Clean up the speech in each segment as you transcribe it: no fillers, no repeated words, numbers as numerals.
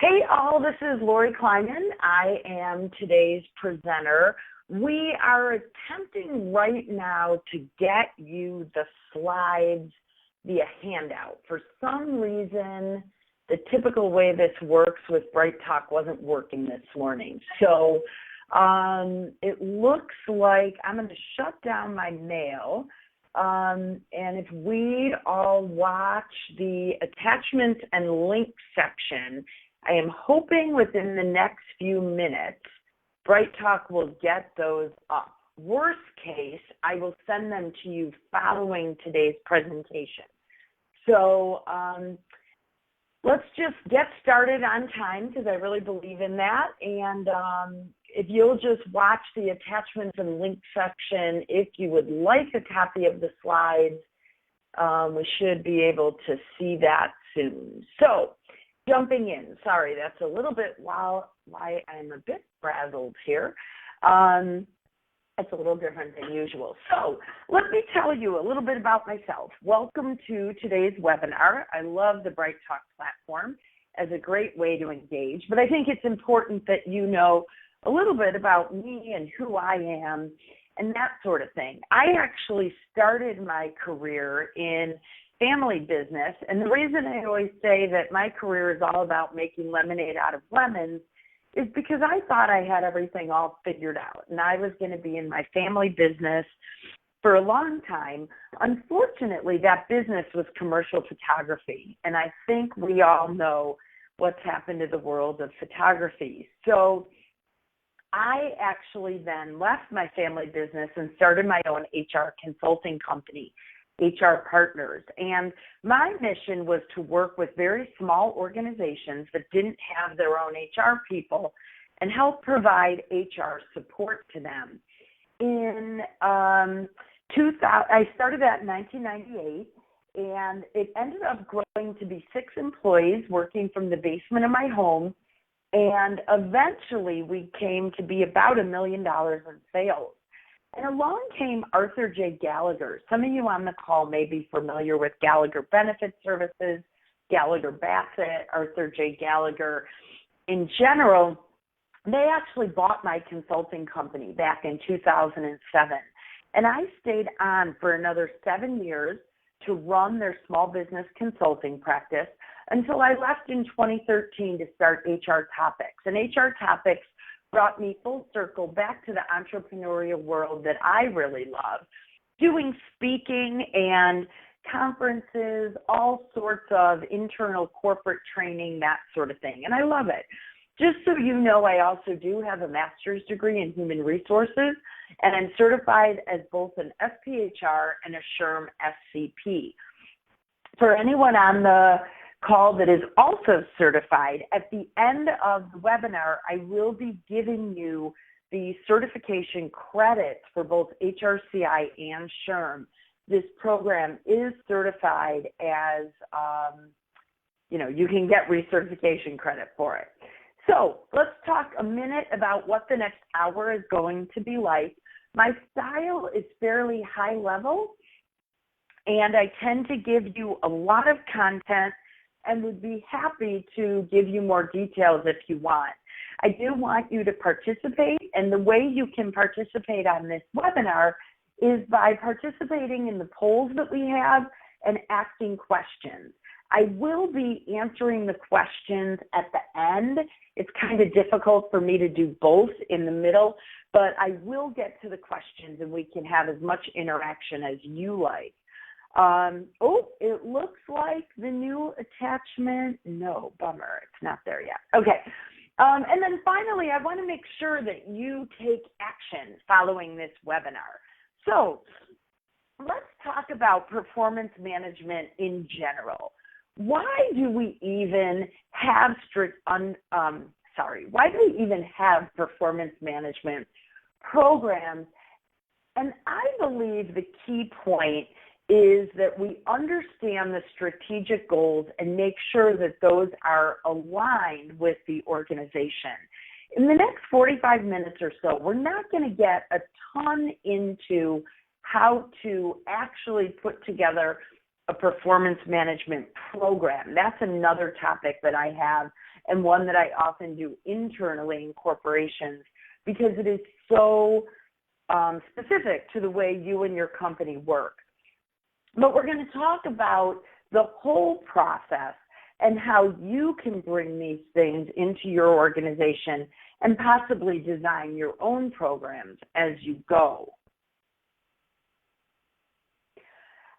Hey all, this is Lori Kleiman. I am today's presenter. We are attempting right now to get you the slides via handout. For some reason, the typical way this works with BrightTalk wasn't working this morning. So it looks like I'm going to shut down my mail. And if we all watch the attachments and links section, I am hoping within the next few minutes, BrightTalk will get those up. Worst case, I will send them to you following today's presentation. So let's just get started on time because I really believe in that. And if you'll just watch the attachments and link section, if you would like a copy of the slides, we should be able to see that soon. So jumping in, sorry, that's a little bit why I'm a bit frazzled here. It's a little different than usual. So let me tell you a little bit about myself. Welcome to today's webinar. I love the BrightTalk platform as a great way to engage, but I think it's important that you know a little bit about me and who I am and that sort of thing. I actually started my career in family business, and the reason I always say that my career is all about making lemonade out of lemons is because I thought I had everything all figured out, and I was going to be in my family business for a long time. Unfortunately, that business was commercial photography, and I think we all know what's happened to the world of photography. So I actually then left my family business and started my own HR consulting company, HR Partners. And my mission was to work with very small organizations that didn't have their own HR people and help provide HR support to them. I started that in 1998, and it ended up growing to be 6 employees working from the basement of my home. And eventually we came to be about $1 million in sales. And along came Arthur J. Gallagher. Some of you on the call may be familiar with Gallagher Benefit Services, Gallagher Bassett, Arthur J. Gallagher. In general, they actually bought my consulting company back in 2007. And I stayed on for another 7 years to run their small business consulting practice until I left in 2013 to start HR Topics. And HR Topics brought me full circle back to the entrepreneurial world that I really love, doing speaking and conferences, all sorts of internal corporate training, that sort of thing. And I love it. Just so you know, I also do have a master's degree in human resources, and I'm certified as both an SPHR and a SHRM SCP. For anyone on the call that is also certified, at the end of the webinar, I will be giving you the certification credits for both HRCI and SHRM. This program is certified as, you can get recertification credit for it. So let's talk a minute about what the next hour is going to be like. My style is fairly high level, and I tend to give you a lot of content and would be happy to give you more details if you want. I do want you to participate, and the way you can participate on this webinar is by participating in the polls that we have and asking questions. I will be answering the questions at the end. It's kind of difficult for me to do both in the middle, but I will get to the questions and we can have as much interaction as you like. It looks like the new attachment, no, bummer, it's not there yet. Okay, and then finally, I want to make sure that you take action following this webinar. So let's talk about performance management in general. Why do we even have performance management programs? And I believe the key point is that we understand the strategic goals and make sure that those are aligned with the organization. In the next 45 minutes or so, we're not going to get a ton into how to actually put together a performance management program. That's another topic that I have and one that I often do internally in corporations because it is so specific to the way you and your company work. But we're going to talk about the whole process and how you can bring these things into your organization and possibly design your own programs as you go.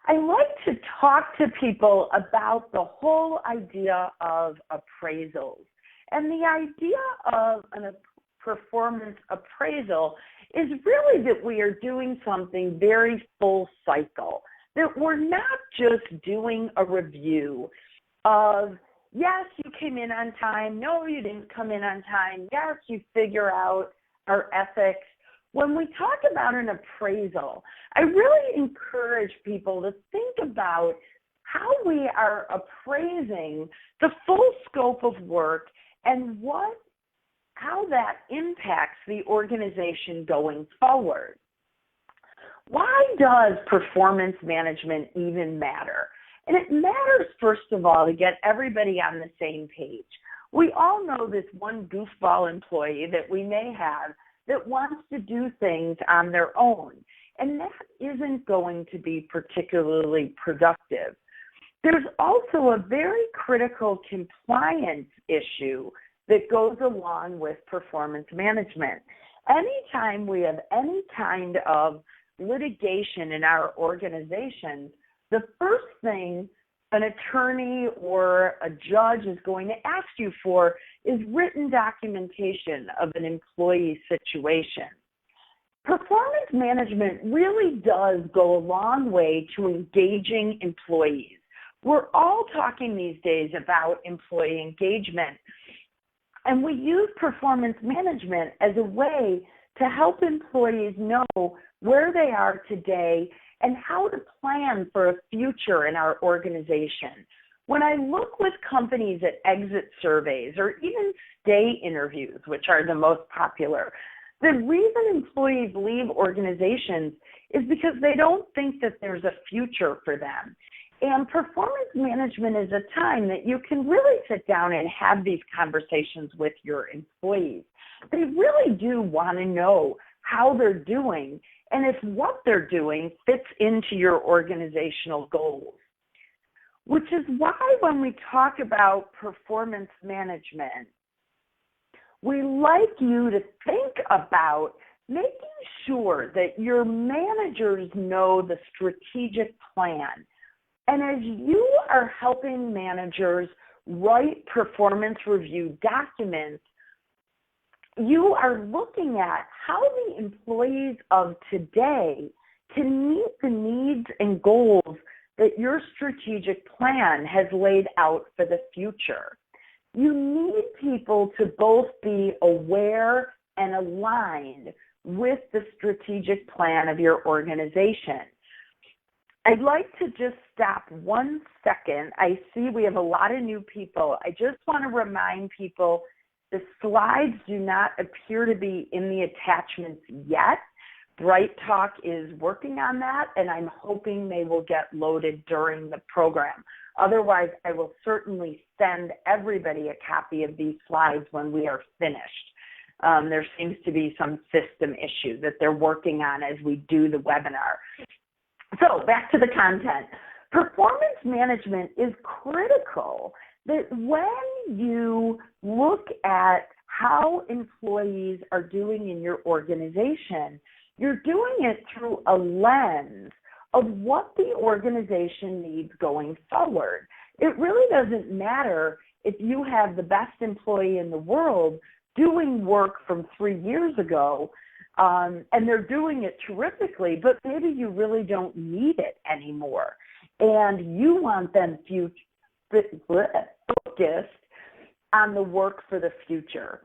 I like to talk to people about the whole idea of appraisals. And the idea of a performance appraisal is really that we are doing something very full cycle, that we're not just doing a review of, yes, you came in on time, no, you didn't come in on time, yes, you figure out our ethics. When we talk about an appraisal, I really encourage people to think about how we are appraising the full scope of work and how that impacts the organization going forward. Why does performance management even matter? And it matters, first of all, to get everybody on the same page. We all know this one goofball employee that we may have that wants to do things on their own, and that isn't going to be particularly productive. There's also a very critical compliance issue that goes along with performance management. Anytime we have any kind of litigation in our organizations, the first thing an attorney or a judge is going to ask you for is written documentation of an employee situation. Performance management really does go a long way to engaging employees. We're all talking these days about employee engagement, and we use performance management as a way to help employees know where they are today and how to plan for a future in our organization. When I look with companies at exit surveys or even stay interviews, which are the most popular, the reason employees leave organizations is because they don't think that there's a future for them. And performance management is a time that you can really sit down and have these conversations with your employees. They really do want to know how they're doing and if what they're doing fits into your organizational goals. Which is why when we talk about performance management, we like you to think about making sure that your managers know the strategic plan. And as you are helping managers write performance review documents, you are looking at how the employees of today can meet the needs and goals that your strategic plan has laid out for the future. You need people to both be aware and aligned with the strategic plan of your organization. I'd like to just stop 1 second. I see we have a lot of new people. I just want to remind people the slides do not appear to be in the attachments yet. Bright Talk is working on that, and I'm hoping they will get loaded during the program. Otherwise, I will certainly send everybody a copy of these slides when we are finished. There seems to be some system issue that they're working on as we do the webinar. So back to the content. Performance management is critical that when you look at how employees are doing in your organization, you're doing it through a lens of what the organization needs going forward. It really doesn't matter if you have the best employee in the world doing work from 3 years ago, and they're doing it terrifically, but maybe you really don't need it anymore. And you want them focused on the work for the future.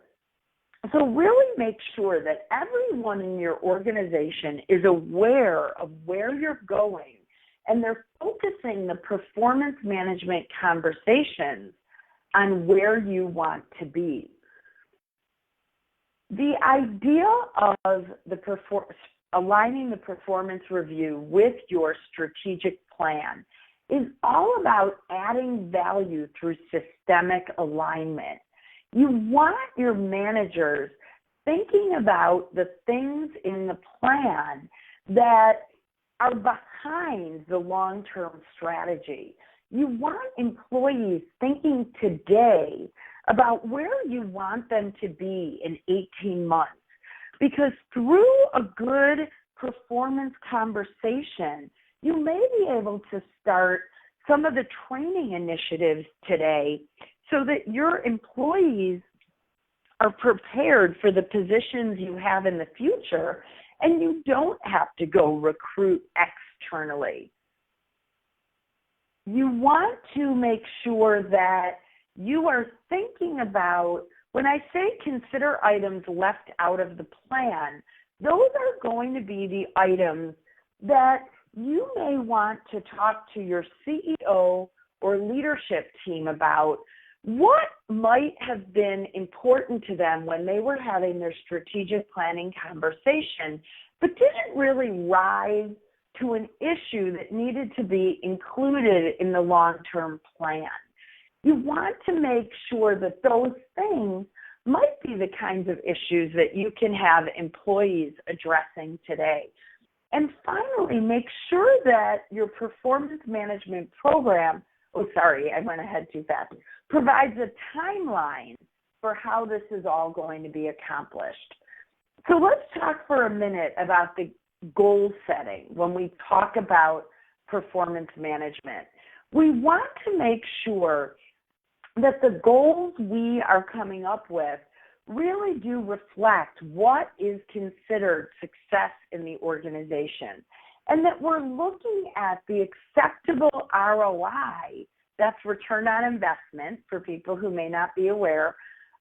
So really make sure that everyone in your organization is aware of where you're going and they're focusing the performance management conversations on where you want to be. The idea of aligning the performance review with your strategic plan is all about adding value through systemic alignment. You want your managers thinking about the things in the plan that are behind the long-term strategy. You want employees thinking today about where you want them to be in 18 months. Because through a good performance conversation, you may be able to start some of the training initiatives today so that your employees are prepared for the positions you have in the future, and you don't have to go recruit externally. You want to make sure that you are thinking about, when I say consider items left out of the plan, those are going to be the items that you may want to talk to your CEO or leadership team about. What might have been important to them when they were having their strategic planning conversation, but didn't really rise to an issue that needed to be included in the long-term plan? You want to make sure that those things might be the kinds of issues that you can have employees addressing today. And finally, make sure that your performance management program, I went ahead too fast, provides a timeline for how this is all going to be accomplished. So let's talk for a minute about the goal setting when we talk about performance management. We want to make sure that the goals we are coming up with really do reflect what is considered success in the organization, and that we're looking at the acceptable ROI, that's return on investment for people who may not be aware,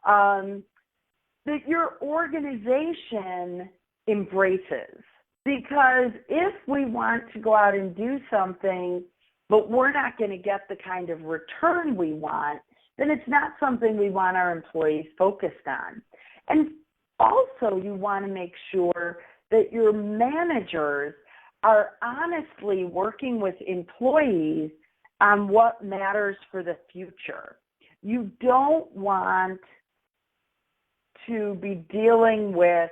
that your organization embraces. Because if we want to go out and do something, but we're not going to get the kind of return we want, then it's not something we want our employees focused on. And also, you want to make sure that your managers are honestly working with employees on what matters for the future. You don't want to be dealing with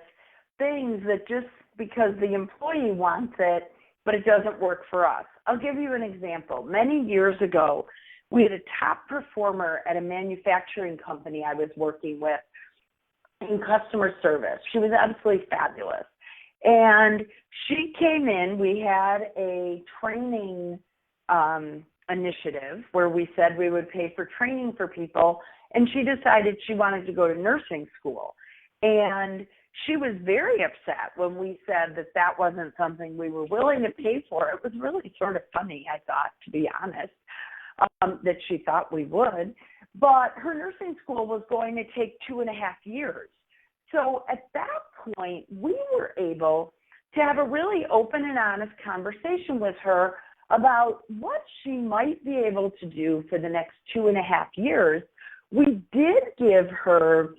things that just because the employee wants it, but it doesn't work for us. I'll give you an example. Many years ago, we had a top performer at a manufacturing company I was working with in customer service. She was absolutely fabulous. And she came in, we had a training initiative where we said we would pay for training for people, and she decided she wanted to go to nursing school. And she was very upset when we said that that wasn't something we were willing to pay for. It was really sort of funny, I thought, to be honest, that she thought we would. But her nursing school was going to take 2.5 years. So at that point, we were able to have a really open and honest conversation with her about what she might be able to do for the next 2.5 years. We did give her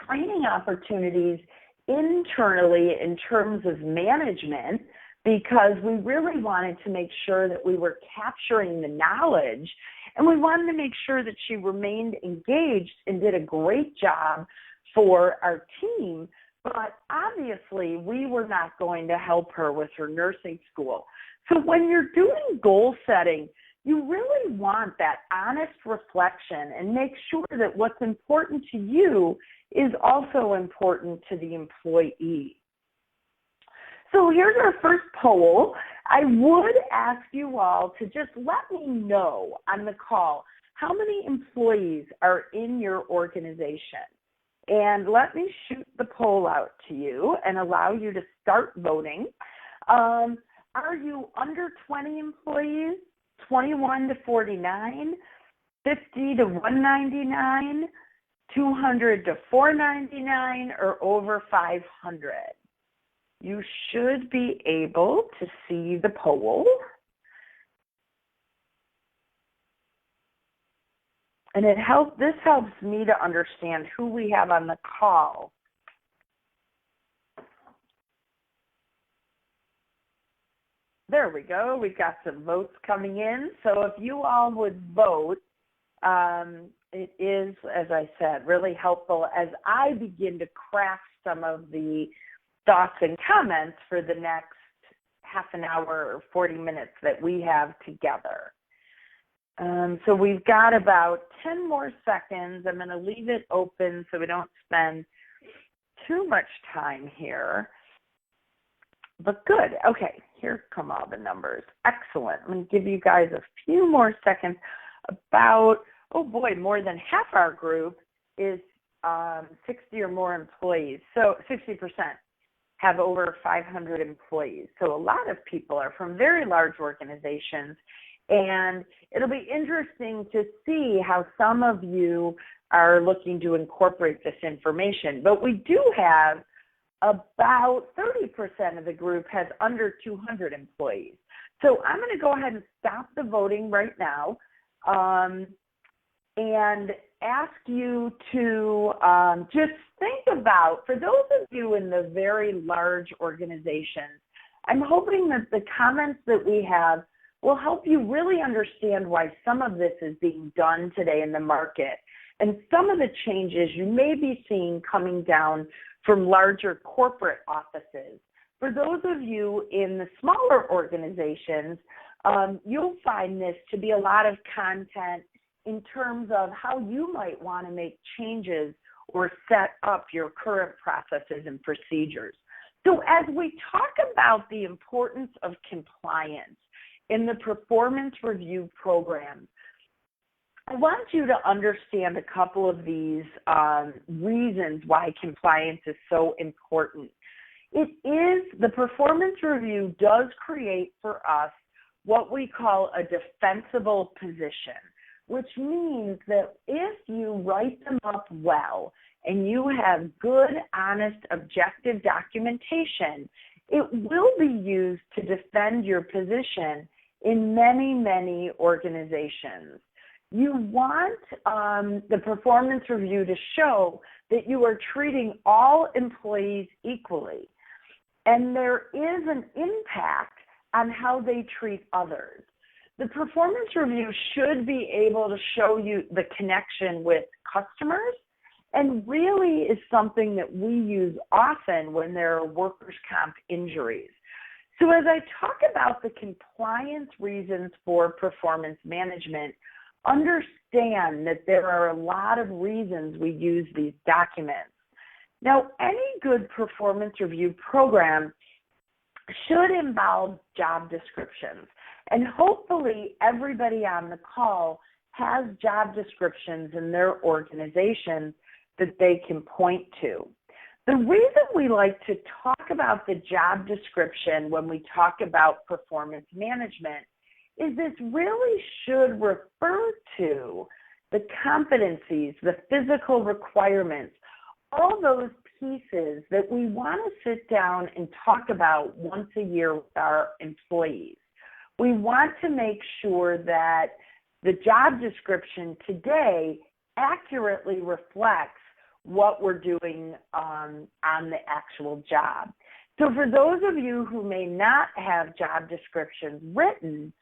training opportunities internally in terms of management, because we really wanted to make sure that we were capturing the knowledge, and we wanted to make sure that she remained engaged and did a great job for our team. But obviously, we were not going to help her with her nursing school. So when you're doing goal setting, you really want that honest reflection and make sure that what's important to you is also important to the employee. So here's our first poll. I would ask you all to just let me know on the call how many employees are in your organization. And let me shoot the poll out to you and allow you to start voting. Are you under 20 employees, 21 to 49, 50 to 199, 200 to 499, or over 500? You should be able to see the poll. And this helps me to understand who we have on the call. There we go. We've got some votes coming in. So if you all would vote, it is, as I said, really helpful as I begin to craft some of the thoughts and comments for the next half an hour or 40 minutes that we have together. So we've got about 10 more seconds. I'm going to leave it open so we don't spend too much time here. But good. Okay, here come all the numbers. Excellent. I'm going to give you guys a few more seconds. About, oh boy, more than half our group is 60 or more employees. So 60% have over 500 employees. So a lot of people are from very large organizations. And it'll be interesting to see how some of you are looking to incorporate this information. But we do have about 30% of the group has under 200 employees. So I'm going to go ahead and stop the voting right now and ask you to just think about, for those of you in the very large organizations, I'm hoping that the comments that we have will help you really understand why some of this is being done today in the market and some of the changes you may be seeing coming down from larger corporate offices. For those of you in the smaller organizations, you'll find this to be a lot of content in terms of how you might want to make changes or set up your current processes and procedures. So as we talk about the importance of compliance in the performance review program, I want you to understand a couple of these reasons why compliance is so important. The performance review does create for us what we call a defensible position, which means that if you write them up well and you have good, honest, objective documentation, it will be used to defend your position in many, many organizations. You want the performance review to show that you are treating all employees equally, and there is an impact on how they treat others. The performance review should be able to show you the connection with customers, and really is something that we use often when there are workers' comp injuries. So as I talk about the compliance reasons for performance management, understand that there are a lot of reasons we use these documents. Now, any good performance review program should involve job descriptions. And hopefully everybody on the call has job descriptions in their organizations that they can point to. The reason we like to talk about the job description when we talk about performance management is this really should refer to the competencies, the physical requirements, all those pieces that we want to sit down and talk about once a year with our employees. We want to make sure that the job description today accurately reflects what we're doing on the actual job. So for those of you who may not have job descriptions written,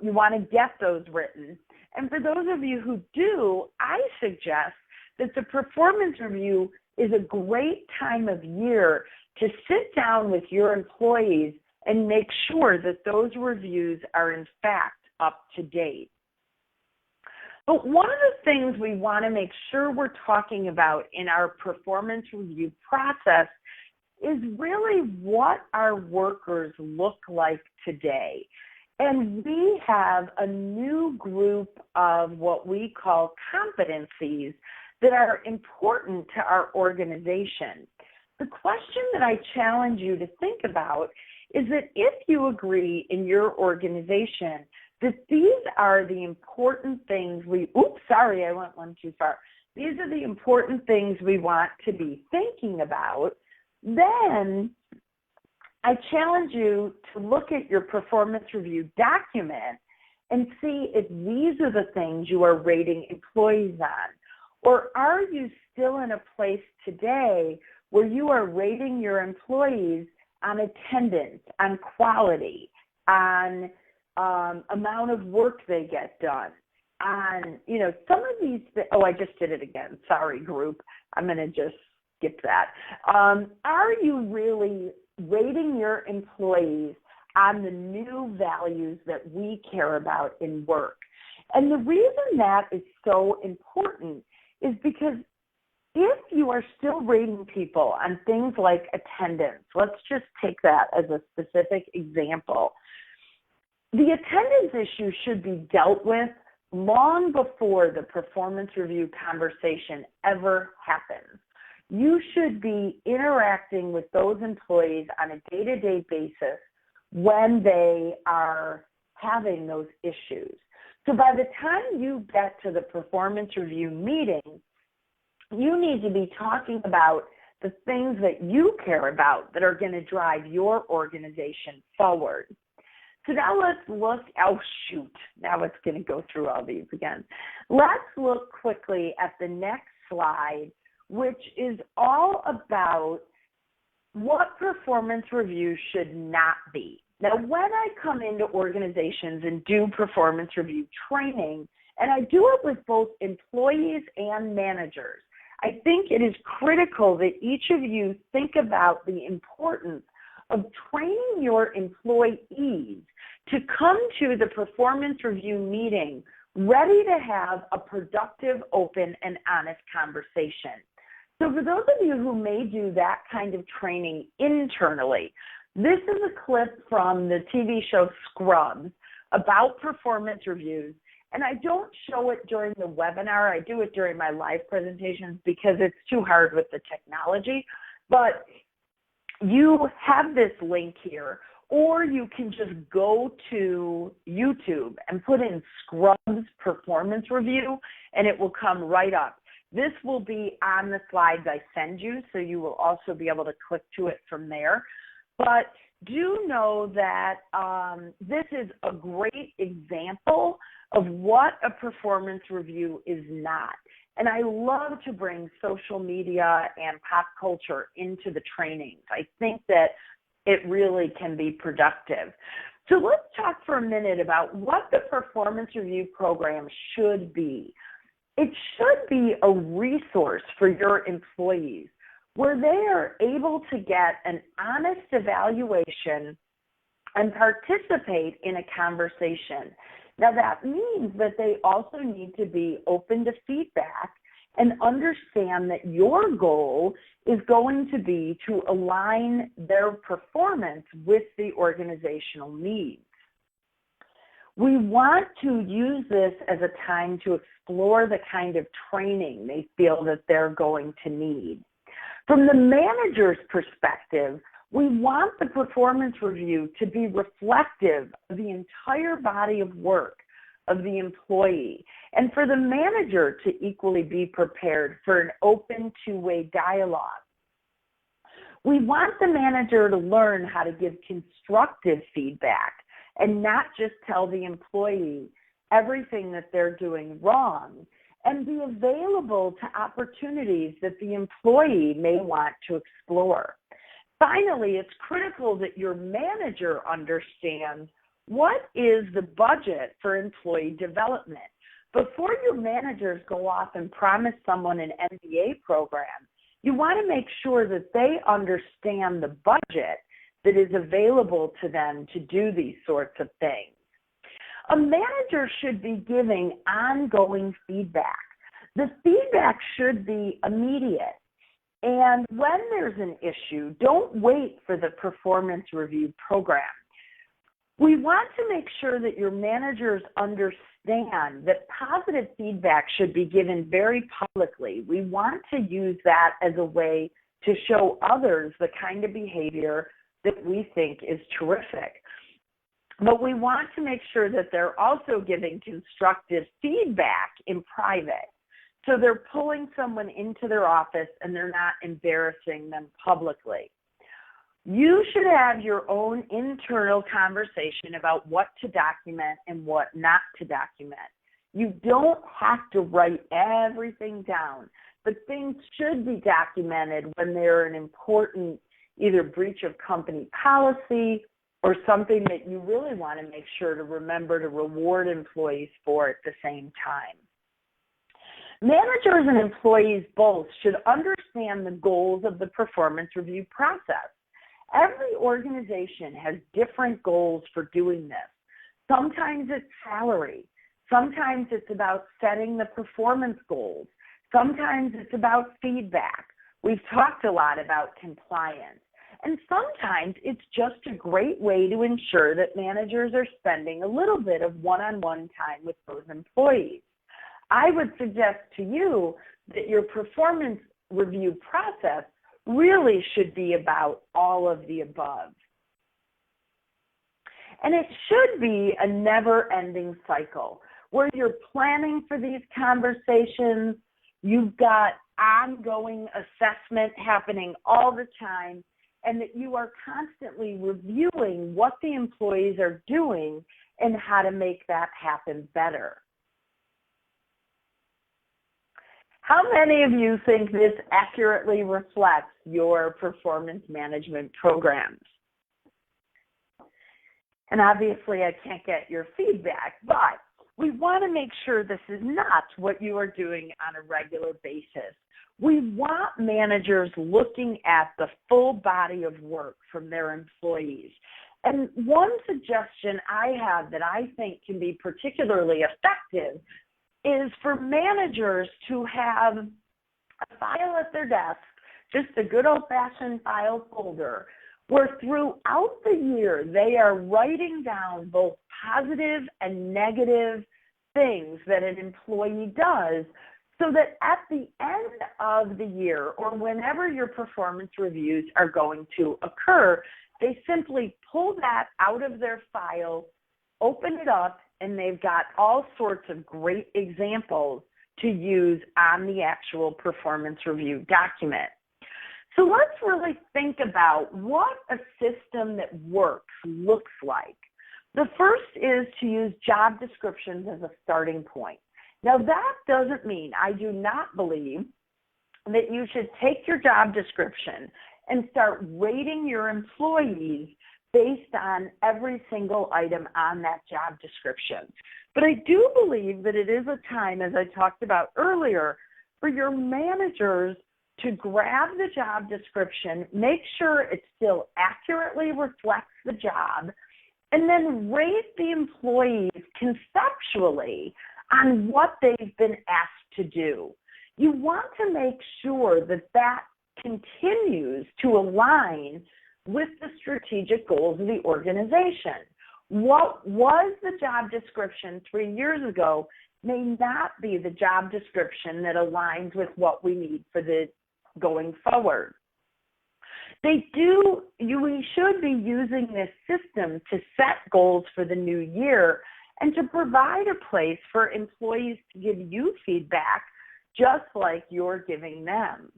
you want to get those written. And for those of you who do, I suggest that the performance review is a great time of year to sit down with your employees and make sure that those reviews are in fact up to date. But one of the things we want to make sure we're talking about in our performance review process is really what our workers look like today. And we have a new group of what we call competencies that are important to our organization. The question that I challenge you to think about is that if you agree in your organization that these are the important things I went one too far. These are the important things we want to be thinking about, then I challenge you to look at your performance review document and see if these are the things you are rating employees on. Or are you still in a place today where you are rating your employees on attendance, on quality, on amount of work they get done, on, some of these, I just did it again. Sorry, group. I'm going to just skip that. Are you really rating your employees on the new values that we care about in work? And the reason that is so important is because if you are still rating people on things like attendance, let's just take that as a specific example. The attendance issue should be dealt with long before the performance review conversation ever happens. You should be interacting with those employees on a day-to-day basis when they are having those issues. So by the time you get to the performance review meeting, you need to be talking about the things that you care about that are going to drive your organization forward. So now let's look, now it's going to go through all these again. Let's look quickly at the next slide, which is all about what performance review should not be. Now, when I come into organizations and do performance review training, and I do it with both employees and managers, I think it is critical that each of you think about the importance of training your employees to come to the performance review meeting ready to have a productive, open, and honest conversation. So for those of you who may do that kind of training internally, this is a clip from the TV show Scrubs about performance reviews. And I don't show it during the webinar. I do it during my live presentations because it's too hard with the technology. But you have this link here, or you can just go to YouTube and put in Scrubs performance review, and it will come right up. This will be on the slides I send you, so you will also be able to click to it from there. But do know that this is a great example of what a performance review is not. And I love to bring social media and pop culture into the trainings. I think that it really can be productive. So let's talk for a minute about what the performance review program should be. It should be a resource for your employees where they are able to get an honest evaluation and participate in a conversation. Now that means that they also need to be open to feedback and understand that your goal is going to be to align their performance with the organizational needs. We want to use this as a time to explore the kind of training they feel that they're going to need. From the manager's perspective, we want the performance review to be reflective of the entire body of work of the employee, and for the manager to equally be prepared for an open two-way dialogue. We want the manager to learn how to give constructive feedback and not just tell the employee everything that they're doing wrong, and be available to opportunities that the employee may want to explore. Finally, it's critical that your manager understands what is the budget for employee development. Before your managers go off and promise someone an MBA program, you want to make sure that they understand the budget that is available to them to do these sorts of things. A manager should be giving ongoing feedback. The feedback should be immediate. And when there's an issue, don't wait for the performance review program. We want to make sure that your managers understand that positive feedback should be given very publicly. We want to use that as a way to show others the kind of behavior that we think is terrific. But we want to make sure that they're also giving constructive feedback in private. So they're pulling someone into their office and they're not embarrassing them publicly. You should have your own internal conversation about what to document and what not to document. You don't have to write everything down, but things should be documented when they're an important either breach of company policy or something that you really want to make sure to remember to reward employees for at the same time. Managers and employees both should understand the goals of the performance review process. Every organization has different goals for doing this. Sometimes it's salary. Sometimes it's about setting the performance goals. Sometimes it's about feedback. We've talked a lot about compliance. And sometimes it's just a great way to ensure that managers are spending a little bit of one-on-one time with those employees. I would suggest to you that your performance review process really should be about all of the above. And it should be a never-ending cycle where you're planning for these conversations, you've got ongoing assessment happening all the time, and that you are constantly reviewing what the employees are doing and how to make that happen better. How many of you think this accurately reflects your performance management programs? And obviously I can't get your feedback, but we want to make sure this is not what you are doing on a regular basis. We want managers looking at the full body of work from their employees. And one suggestion I have that I think can be particularly effective is for managers to have a file at their desk, just a good old-fashioned file folder, where throughout the year they are writing down both positive and negative things that an employee does, so that at the end of the year or whenever your performance reviews are going to occur, they simply pull that out of their file, open it up, and they've got all sorts of great examples to use on the actual performance review document. So let's really think about what a system that works looks like. The first is to use job descriptions as a starting point. Now that doesn't mean, I do not believe that you should take your job description and start rating your employees based on every single item on that job description. But I do believe that it is a time, as I talked about earlier, for your managers to grab the job description, make sure it still accurately reflects the job, and then rate the employees conceptually on what they've been asked to do. You want to make sure that that continues to align with the strategic goals of the organization. What was the job description 3 years ago may not be the job description that aligns with what we need for the going forward. We should be using this system to set goals for the new year and to provide a place for employees to give you feedback just like you're giving them.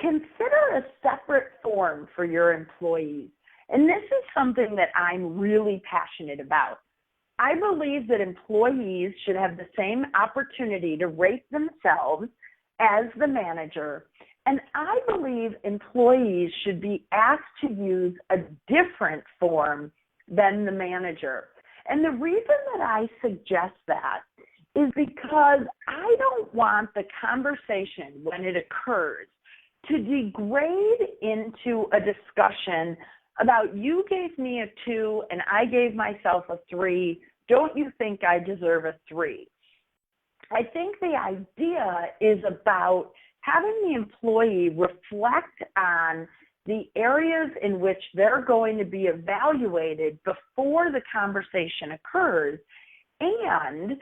Consider a separate form for your employees. And this is something that I'm really passionate about. I believe that employees should have the same opportunity to rate themselves as the manager. And I believe employees should be asked to use a different form than the manager. And the reason that I suggest that is because I don't want the conversation when it occurs to degrade into a discussion about you gave me a 2 and I gave myself a 3. Don't you think I deserve a 3? I think the idea is about having the employee reflect on the areas in which they're going to be evaluated before the conversation occurs. And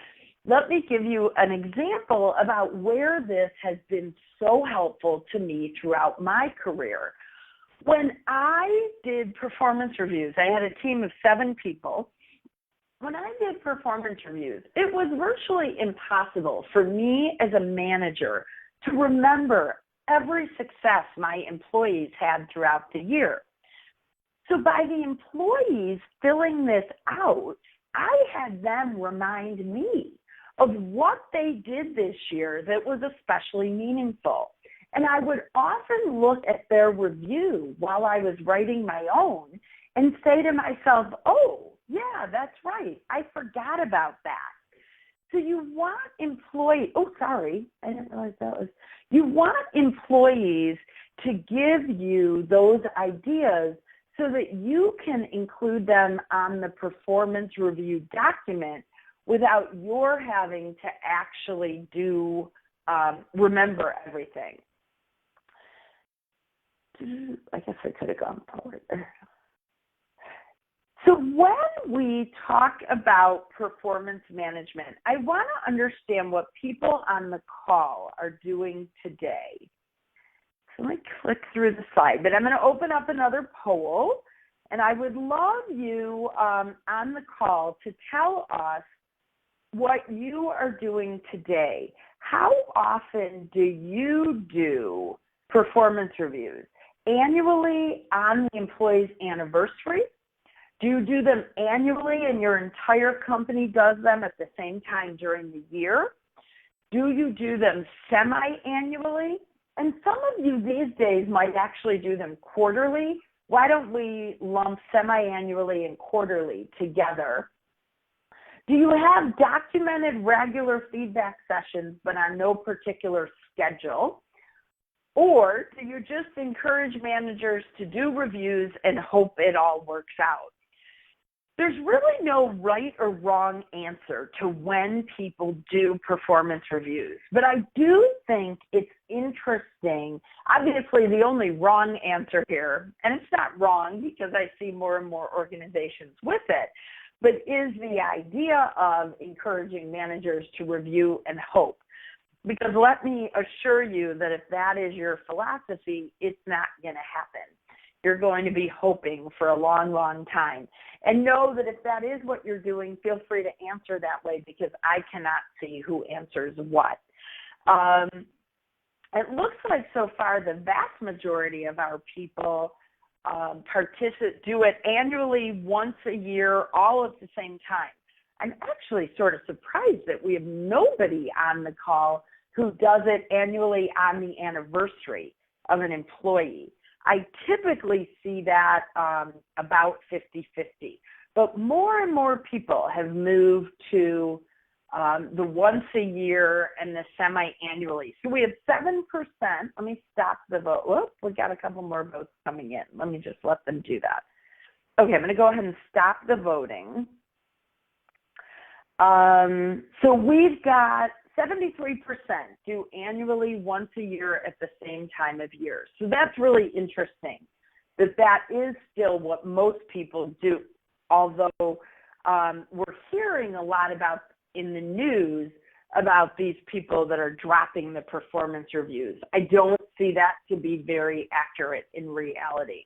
let me give you an example about where this has been so helpful to me throughout my career. When I did performance reviews, I had a team of 7 people. When I did performance reviews, it was virtually impossible for me as a manager to remember every success my employees had throughout the year. So by the employees filling this out, I had them remind me of what they did this year that was especially meaningful. And I would often look at their review while I was writing my own and say to myself, oh, yeah, that's right. I forgot about that. So you want I didn't realize you want employees to give you those ideas so that you can include them on the performance review document without your having to actually remember everything. I guess I could have gone forward there. So when we talk about performance management, I want to understand what people on the call are doing today. So let me click through the slide, but I'm going to open up another poll, and I would love you on the call to tell us what you are doing today. How often do you do performance reviews? Annually on the employee's anniversary? Do you do them annually and your entire company does them at the same time during the year? Do you do them semi-annually? And some of you these days might actually do them quarterly. Why don't we lump semi-annually and quarterly together? Do you have documented regular feedback sessions but on no particular schedule? Or do you just encourage managers to do reviews and hope it all works out? There's really no right or wrong answer to when people do performance reviews, but I do think it's interesting. Obviously, the only wrong answer here, and it's not wrong because I see more and more organizations with it, but is the idea of encouraging managers to review and hope. Because let me assure you that if that is your philosophy, it's not going to happen. You're going to be hoping for a long, long time. And know that if that is what you're doing, feel free to answer that way because I cannot see who answers what. It looks like so far the vast majority of our people do it annually, once a year, all at the same time. I'm actually sort of surprised that we have nobody on the call who does it annually on the anniversary of an employee. I typically see that about 50-50, but more and more people have moved to the once a year and the semi-annually. So we have 7%. Let me stop the vote. Whoops, we got a couple more votes coming in. Let me just let them do that. Okay, I'm going to go ahead and stop the voting. So we've got 73% do annually, once a year at the same time of year. So that's really interesting that is still what most people do, although we're hearing a lot about in the news about these people that are dropping the performance reviews. I don't see that to be very accurate in reality.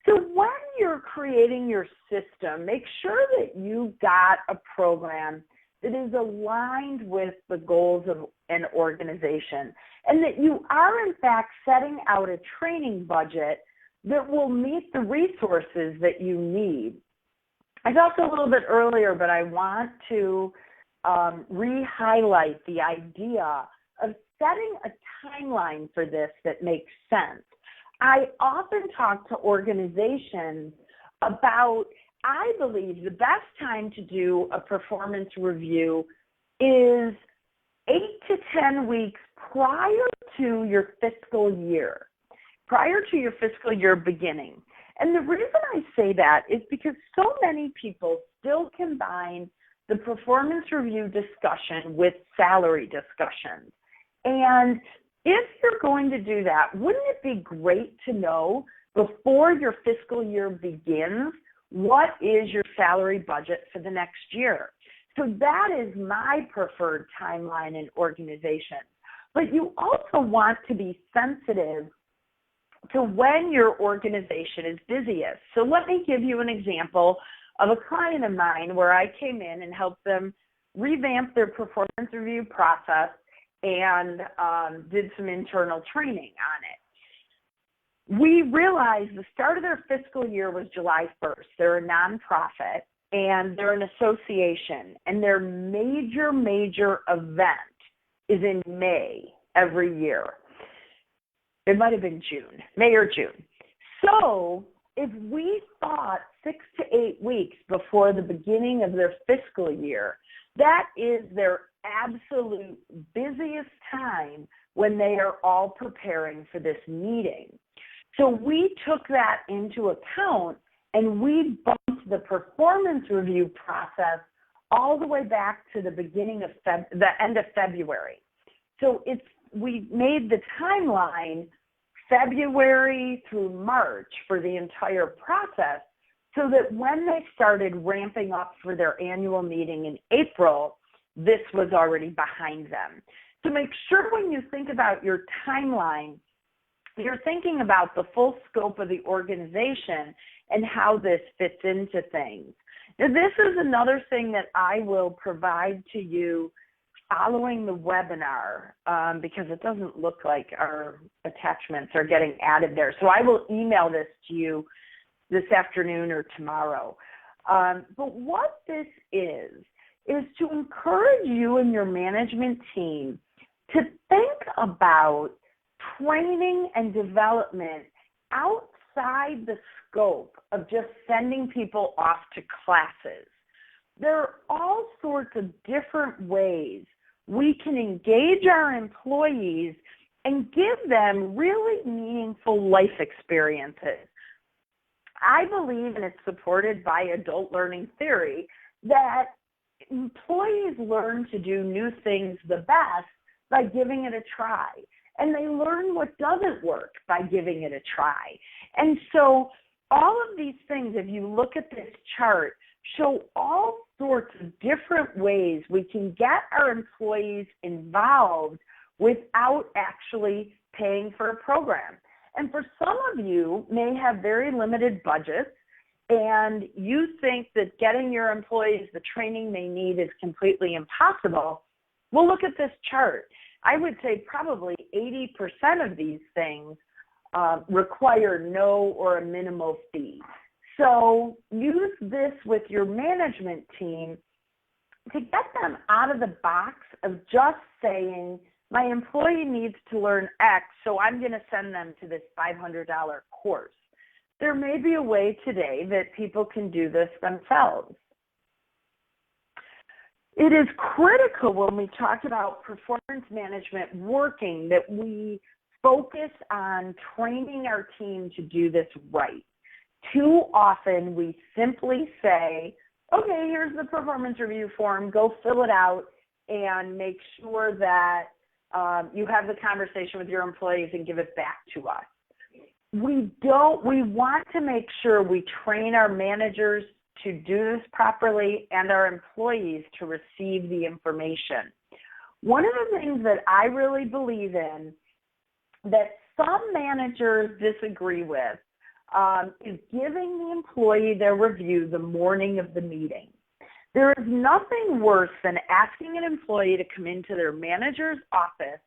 So when you're creating your system, make sure that you've got a program that is aligned with the goals of an organization and that you are in fact setting out a training budget that will meet the resources that you need. I talked a little bit earlier, but I want to re-highlight the idea of setting a timeline for this that makes sense. I often talk to organizations about, I believe the best time to do a performance review is 8 to 10 weeks prior to your fiscal year beginning. And the reason I say that is because so many people still combine the performance review discussion with salary discussions. And if you're going to do that, wouldn't it be great to know before your fiscal year begins what is your salary budget for the next year? So that is my preferred timeline in organizations. But you also want to be sensitive to when your organization is busiest. So let me give you an example of a client of mine where I came in and helped them revamp their performance review process and did some internal training on it. We realized the start of their fiscal year was July 1st. They're a nonprofit and they're an association, and their major event is in May every year. It might have been June, May or June. So if we thought 6 to 8 weeks before the beginning of their fiscal year, that is their absolute busiest time when they are all preparing for this meeting. So we took that into account, and we bumped the performance review process all the way back to the beginning of the end of February. So we made the timeline February through March for the entire process, so that when they started ramping up for their annual meeting in April, this was already behind them. So make sure when you think about your timeline, you're thinking about the full scope of the organization and how this fits into things. Now, this is another thing that I will provide to you following the webinar, because it doesn't look like our attachments are getting added there. So I will email this to you this afternoon or tomorrow. But what this is to encourage you and your management team to think about training and development outside the scope of just sending people off to classes. There are all sorts of different ways we can engage our employees and give them really meaningful life experiences. I believe, and it's supported by adult learning theory, that employees learn to do new things the best by giving it a try. And they learn what doesn't work by giving it a try. And so all of these things, if you look at this chart, show all sorts of different ways we can get our employees involved without actually paying for a program. And for some of you may have very limited budgets, and you think that getting your employees the training they need is completely impossible. Well, look at this chart. I would say probably 80% of these things require no or a minimal fee. So use this with your management team to get them out of the box of just saying, my employee needs to learn X, so I'm going to send them to this $500 course. There may be a way today that people can do this themselves. It is critical when we talk about performance management working that we focus on training our team to do this right. Too often we simply say, okay, here's the performance review form, go fill it out and make sure that you have the conversation with your employees and give it back to us. We want to make sure we train our managers to do this properly and our employees to receive the information. One of the things that I really believe in that some managers disagree with is giving the employee their review the morning of the meeting. There is nothing worse than asking an employee to come into their manager's office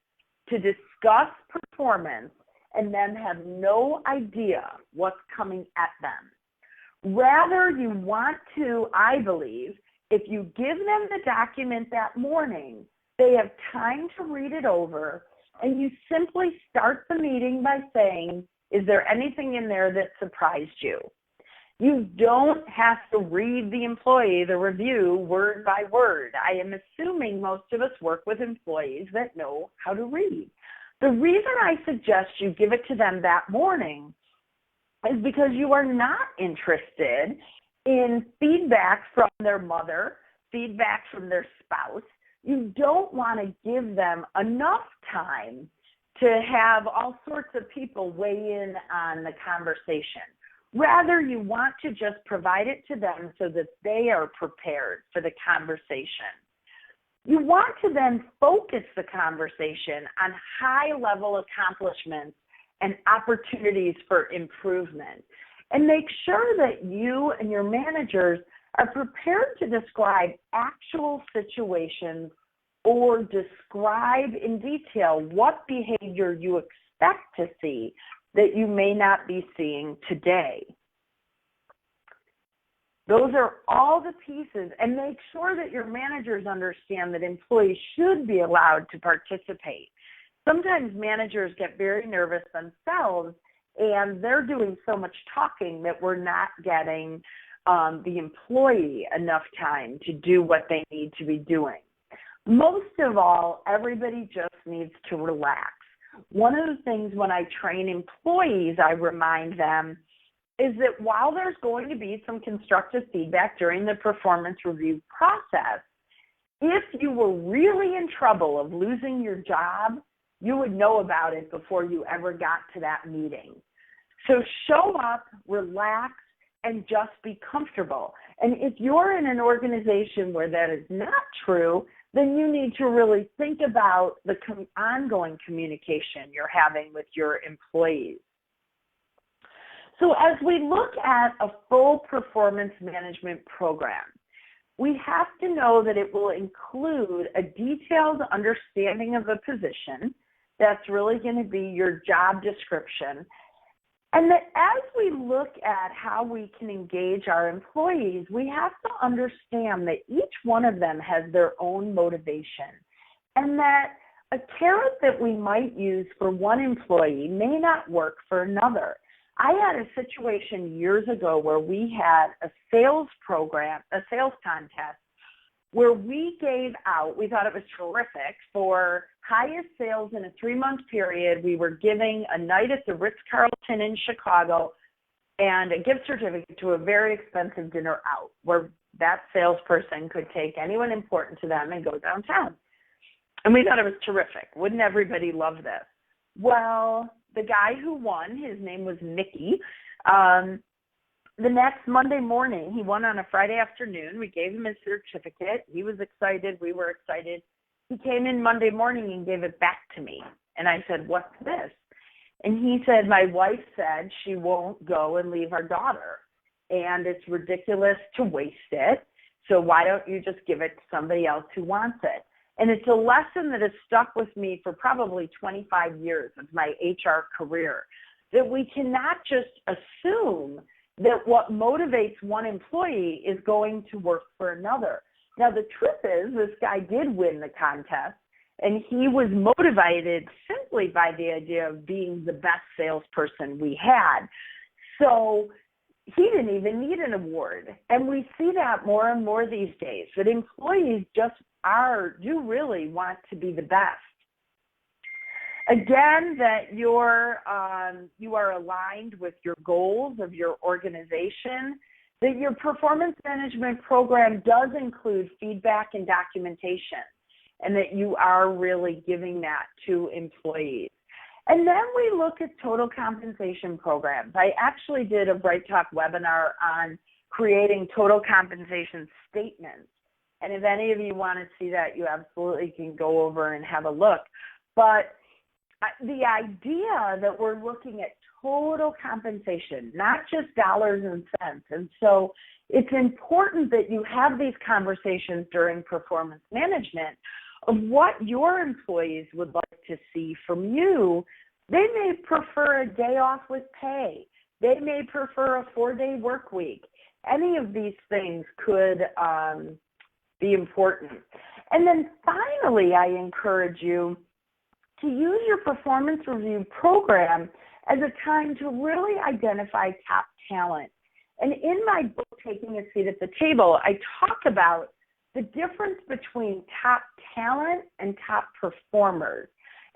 to discuss performance and then have no idea what's coming at them. Rather, you want to, I believe, if you give them the document that morning, they have time to read it over, and you simply start the meeting by saying, is there anything in there that surprised you? You don't have to read the employee the review word by word. I am assuming most of us work with employees that know how to read. The reason I suggest you give it to them that morning is because you are not interested in feedback from their mother, feedback from their spouse. You don't want to give them enough time to have all sorts of people weigh in on the conversation. Rather, you want to just provide it to them so that they are prepared for the conversation. You want to then focus the conversation on high-level accomplishments and opportunities for improvement. And make sure that you and your managers are prepared to describe actual situations or describe in detail what behavior you expect to see that you may not be seeing today. Those are all the pieces, and make sure that your managers understand that employees should be allowed to participate. Sometimes managers get very nervous themselves and they're doing so much talking that we're not getting the employee enough time to do what they need to be doing. Most of all, everybody just needs to relax. One of the things when I train employees, I remind them is that while there's going to be some constructive feedback during the performance review process, if you were really in trouble of losing your job, you would know about it before you ever got to that meeting. So show up, relax, and just be comfortable. And if you're in an organization where that is not true, then you need to really think about the ongoing communication you're having with your employees. So as we look at a full performance management program, we have to know that it will include a detailed understanding of the position. That's really going to be your job description. And that as we look at how we can engage our employees, we have to understand that each one of them has their own motivation, and that a carrot that we might use for one employee may not work for another. I had a situation years ago where we had a sales contest, where we gave out, we thought it was terrific, for highest sales in a 3-month period. We were giving a night at the Ritz-Carlton in Chicago and a gift certificate to a very expensive dinner out, where that salesperson could take anyone important to them and go downtown. And we thought it was terrific. Wouldn't everybody love this? Well, the guy who won, his name was Mickey, the next Monday morning, he won on a Friday afternoon. We gave him his certificate. He was excited. We were excited. He came in Monday morning and gave it back to me. And I said, "What's this?" And he said, "My wife said she won't go and leave our daughter, and it's ridiculous to waste it. So why don't you just give it to somebody else who wants it?" And it's a lesson that has stuck with me for probably 25 years of my HR career, that we cannot just assume that what motivates one employee is going to work for another. Now, the truth is, this guy did win the contest, and he was motivated simply by the idea of being the best salesperson we had. So he didn't even need an award. And we see that more and more these days, that employees just do really want to be the best. Again, that you are aligned with your goals of your organization, that your performance management program does include feedback and documentation, and that you are really giving that to employees. And then we look at total compensation programs. I actually did a Bright Talk webinar on creating total compensation statements. And if any of you want to see that, you absolutely can go over and have a look. But the idea that we're looking at total compensation, not just dollars and cents. And so it's important that you have these conversations during performance management of what your employees would like to see from you. They may prefer a day off with pay. They may prefer a 4-day work week. Any of these things could be important. And then finally, I encourage you to use your performance review program as a time to really identify top talent. And in my book, Taking a Seat at the Table, I talk about the difference between top talent and top performers.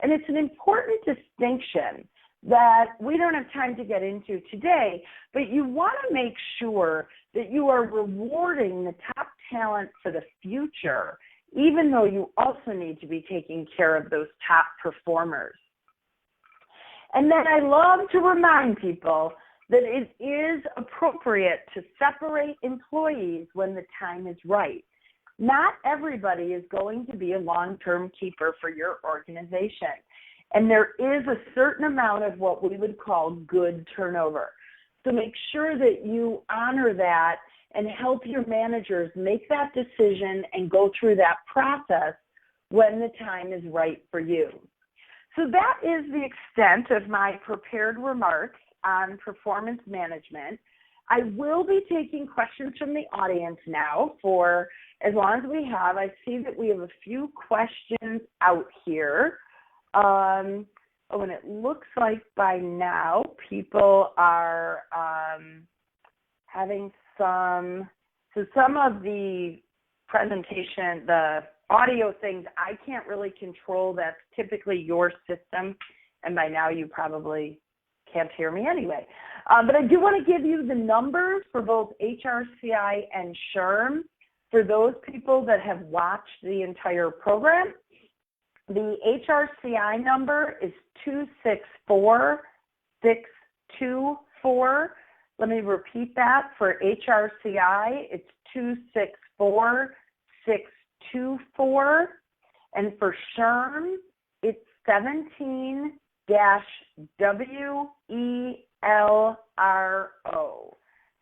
And it's an important distinction that we don't have time to get into today, but you want to make sure that you are rewarding the top talent for the future, even though you also need to be taking care of those top performers. And then I love to remind people that it is appropriate to separate employees when the time is right. Not everybody is going to be a long-term keeper for your organization. And there is a certain amount of what we would call good turnover. So make sure that you honor that and help your managers make that decision and go through that process when the time is right for you. So that is the extent of my prepared remarks on performance management. I will be taking questions from the audience now for as long as we have. I see that we have a few questions out here. Oh, and it looks like by now people are having some of the presentation, the audio things, I can't really control. That's typically your system, and by now you probably can't hear me anyway. But I do want to give you the numbers for both HRCI and SHRM for those people that have watched the entire program. The HRCI number is 264624. Let me repeat that. For HRCI, it's 264624. And for SHRM, it's 17-WELRO.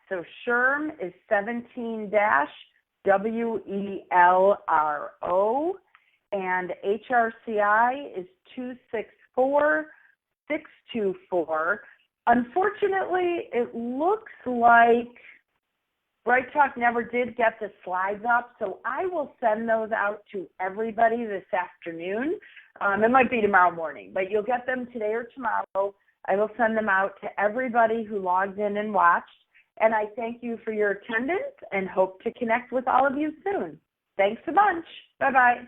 So SHRM is 17-WELRO. And HRCI is 264624. Unfortunately, it looks like Bright Talk never did get the slides up, so I will send those out to everybody this afternoon. It might be tomorrow morning, but you'll get them today or tomorrow. I will send them out to everybody who logged in and watched. And I thank you for your attendance and hope to connect with all of you soon. Thanks a bunch. Bye-bye.